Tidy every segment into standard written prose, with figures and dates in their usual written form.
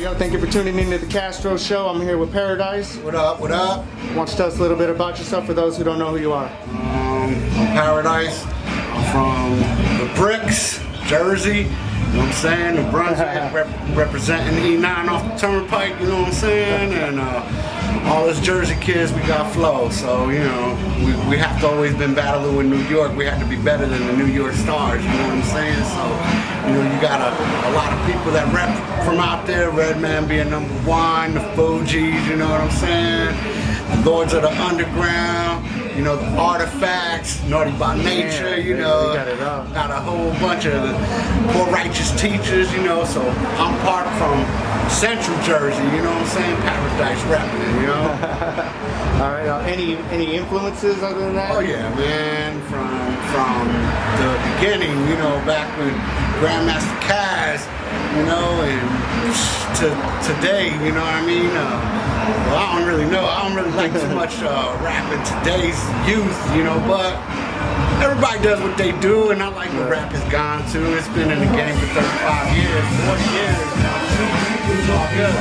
Yo, thank you for tuning into the Kastro Show. I'm here with Paradize. What up, what up? Why don't you tell us a little bit about yourself for those who don't know who you are? I'm Paradize. I'm from the Bricks, Jersey. You know what I'm saying? The Brunswick, representing E9 off the Turnpike, you know what I'm saying? And all us Jersey kids, we got flow. So, you know, we have to always been battling with New York. We had to be better than the New York Stars, you know what I'm saying? So, you know, you got a lot of people that rep from out there, Redman being #1, the Fugees, you know what I'm saying? The Lords of the Underground, you know, the Artifacts, Naughty by Nature, you know, got a whole bunch of the poor righteous teachers, you know, so I'm part from Central Jersey, you know what I'm saying? Paradise rapping, you know? All right, any influences other than that? Oh yeah, man, from the beginning, you know, back when Grandmaster Caz, you know, and to today, you know what I mean? Well, I don't really know. I don't really like too much rap in today's youth, you know, but everybody does what they do, and I like what rap has gone to. It's been in the game for 35 years, 40 years now. It's all good.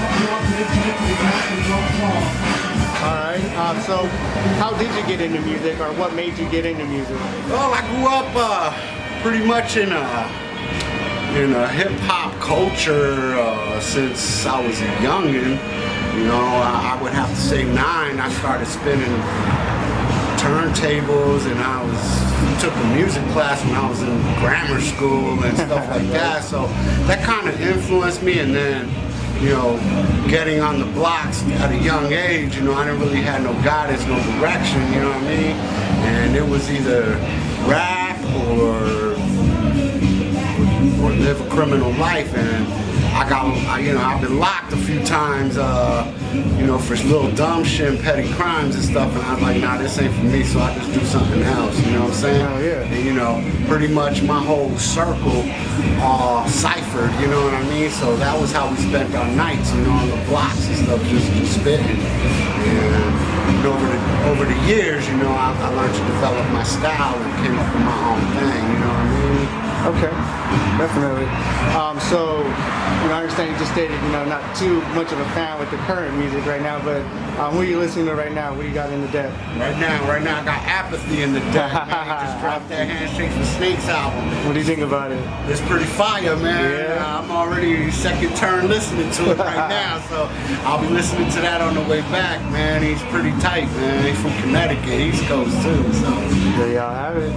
All right, so how did you get into music, or what made you get into music? Well, I grew up pretty much in a hip-hop culture since I was a youngin'. You know, I would have to say 9. I started spinning turntables, and I took a music class when I was in grammar school and stuff like that. So that kind of influenced me. And then, you know, getting on the blocks at a young age, you know, I didn't really have no guidance, no direction. You know what I mean? And it was either rap or live a criminal life. And I've been locked a few times, you know, for little dumb shit and petty crimes and stuff, and I was like, nah, this ain't for me, so I just do something else, you know what I'm saying? Oh, yeah. And, you know, pretty much my whole circle ciphered, you know what I mean? So that was how we spent our nights, you know, on the blocks and stuff, just spitting. And over the years, you know, I learned to develop my style and came up with my own thing, you know what I mean? Okay, definitely. So, you know, I understand you just stated, you know, not too much of a fan with the current music right now, but who are you listening to right now? What do you got in the deck? Right now I got Apathy in the deck, man. Just dropped that Handshakes with Snakes album. What do you think about it? It's pretty fire, man. Yeah. I'm already second turn listening to it right now, so I'll be listening to that on the way back, man. He's pretty tight, man. He's from Connecticut, East Coast too, so. There y'all have it.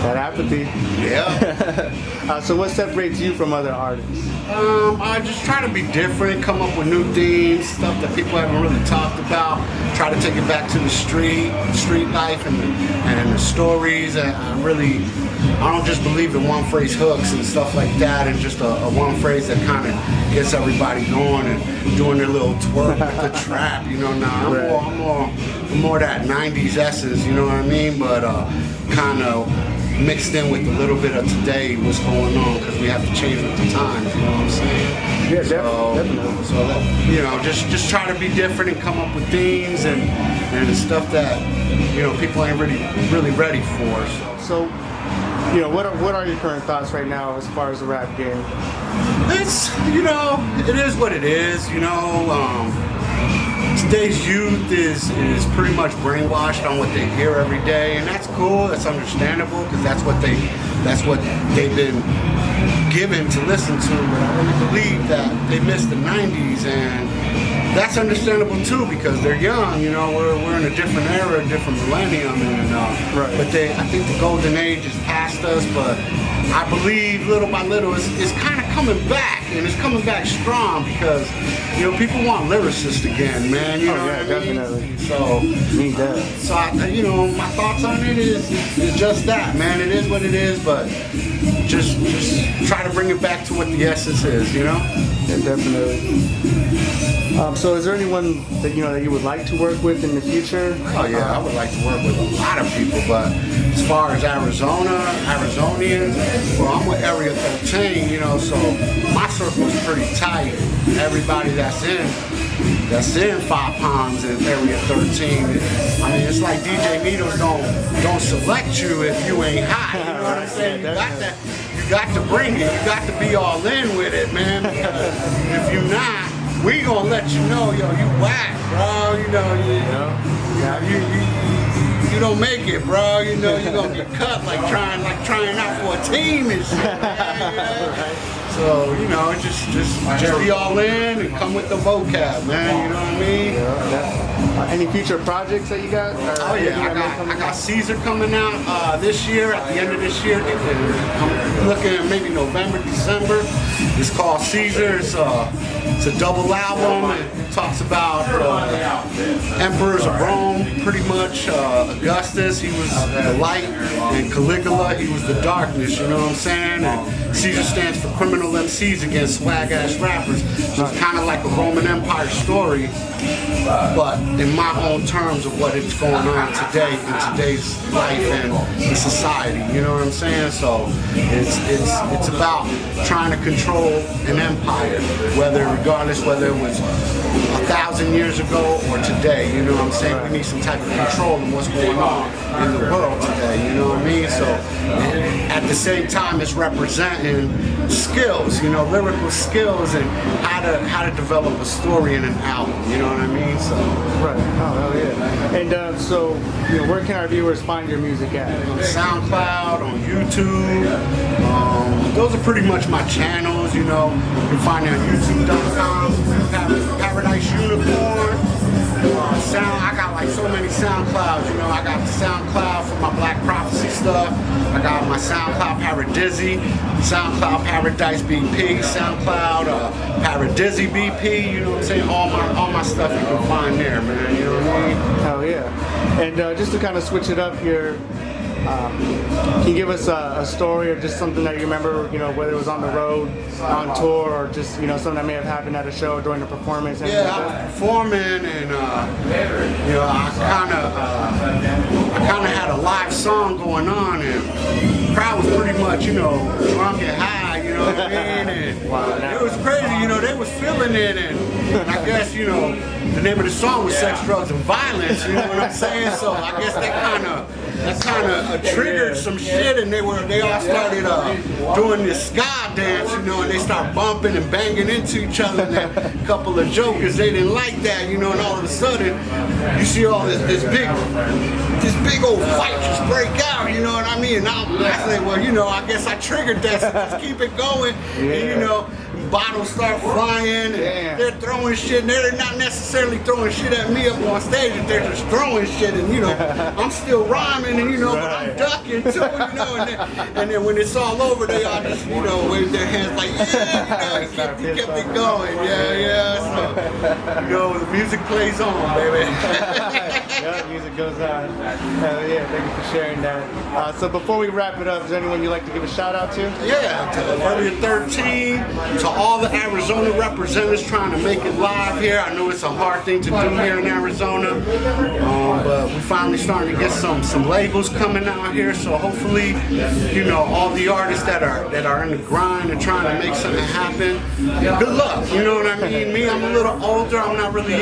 That Apathy. Yeah. So what separates you from other artists? I just try to be different, come up with new themes, stuff that people haven't really talked about. Try to take it back to the street life and the stories. And I don't just believe in one phrase hooks and stuff like that, and just a one phrase that kind of gets everybody going and doing their little twerk with the trap. You know, now I'm more that 90s essence. You know what I mean? But kind of mixed in with a little bit of today, what's going on, because we have to change with the times, you know what I'm saying? Yeah, definitely. So that, you know, just try to be different and come up with themes and stuff that, you know, people ain't really ready for. So, you know, what are your current thoughts right now as far as the rap game? It's, you know, it is what it is, you know. Today's youth is pretty much brainwashed on what they hear every day, and that's cool. That's understandable, because that's what they've been given to listen to. But I really believe that they missed the 90s, and that's understandable too, because they're young. You know, we're in a different era, a different millennium, and right. But I think the golden age is past us. But I believe little by little it's kind of coming back, and it's coming back strong, because, you know, people want lyricists again, man. You know what I mean? Definitely. So need that. So you know, my thoughts on it is just that, man. It is what it is, but just try to bring it back to what the essence is, you know? Yeah, definitely. So is there anyone that you would like to work with in the future? Oh yeah, I would like to work with a lot of people, but as far as Arizonians, well, I'm with Area 13, you know, so my circle's pretty tight. Everybody that's in Five Palms in Area 13, I mean, it's like DJ Needles don't select you if you ain't hot, you know what I'm saying? You got to bring it, you got to be all in with it, man, because if you're not, we gonna let you know, yo, you whack, bro. You know, you don't make it, bro. You know, you're gonna get cut like trying out for a team and shit, man, you know? Right. So, you know, just be all in and come with the vocab, man. You know what I mean? Yeah, any future projects that you got? Oh yeah, I got Caesar coming out this year, at the end of this year. I'm looking at maybe November, December. It's called Caesar. It's a double album. It talks about emperors of Rome, pretty much. Augustus, he was the light, and Caligula, he was the darkness. You know what I'm saying? And Caesar stands for criminal MCs against swag-ass rappers. So it's kind of like a Roman Empire story, but in my own terms of what is going on today in today's life and the society. You know what I'm saying? So it's about trying to control an empire, regardless whether it was 1,000 years ago or today. You know what I'm saying? We need some type of control in what's going on in the world today. You know what I mean? So at the same time, it's representing skills, you know, lyrical skills, and how to develop a story in an album. You know what I mean? So right. Oh, hell yeah. And so, you know, where can our viewers find your music at? On SoundCloud, on YouTube. Those are pretty much my channels. You know, you can find me on YouTube.com. Paradize Unicorn. I got like so many SoundClouds, you know. I got the SoundCloud for my Black Prophecy stuff. I got my SoundCloud Paradize, SoundCloud Paradize BP, SoundCloud Paradize BP. You know what I'm saying? All my stuff you can find there, man. You know what I mean? Hell yeah. And just to kind of switch it up here, can you give us a story or just something that you remember, you know, whether it was on the road, on tour, or just, you know, something that may have happened at a show during a performance? Yeah, I was performing, and you know, I kind of had a live song going on, and the crowd was pretty much, you know, drunk and high, you know what I mean? And it was crazy, you know, they was feeling it, and I guess, you know, the name of the song was Sex, Drugs, and Violence, you know what I'm saying? So I guess that kind of triggered some shit, and they all started doing this ska dance, you know, and they start bumping and banging into each other, and a couple of jokers, they didn't like that, you know, and all of a sudden you see all this big old fight just break out, you know what I mean? And I say, well, you know, I guess I triggered that, so just keep it going, and, you know, bottles start flying, and they're throwing shit, and they're not necessarily throwing shit at me up on stage, they're just throwing shit, and, you know, I'm still rhyming, and, you know, but I'm ducking too, you know, and then when it's all over, they all just, you know, wave their hands like, yeah, you know, he kept it going, so, you know, the music plays on, baby. Yeah, music goes on. Hell yeah, thank you for sharing that. So before we wrap it up, is there anyone you'd like to give a shout out to? Yeah, to Area 13, to all the Arizona representatives trying to make it live here. I know it's a hard thing to do here in Arizona, but we're finally starting to get some labels coming out here. So hopefully, you know, all the artists that are in the grind and trying to make something happen, good luck. You know what I mean? Me, I'm a little older. I'm not really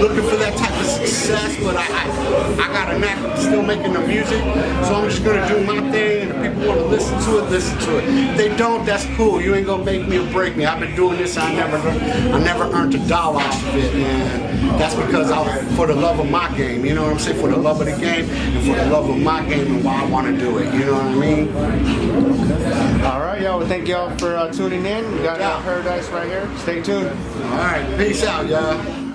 looking for that type of success, but I got a knack of still making the music. So I'm just gonna do my thing, and if people want to listen to it, listen to it. If they don't, that's cool. You ain't gonna make me or break me. I've been doing this. I never earned $1 off of it, and that's because for the love of my game. You know what I'm saying? For the love of the game, and for the love of my game, and why I want to do it. You know what I mean? All right, y'all. Well, thank y'all for tuning in. We got Paradize right here. Stay tuned. All right, peace out, y'all.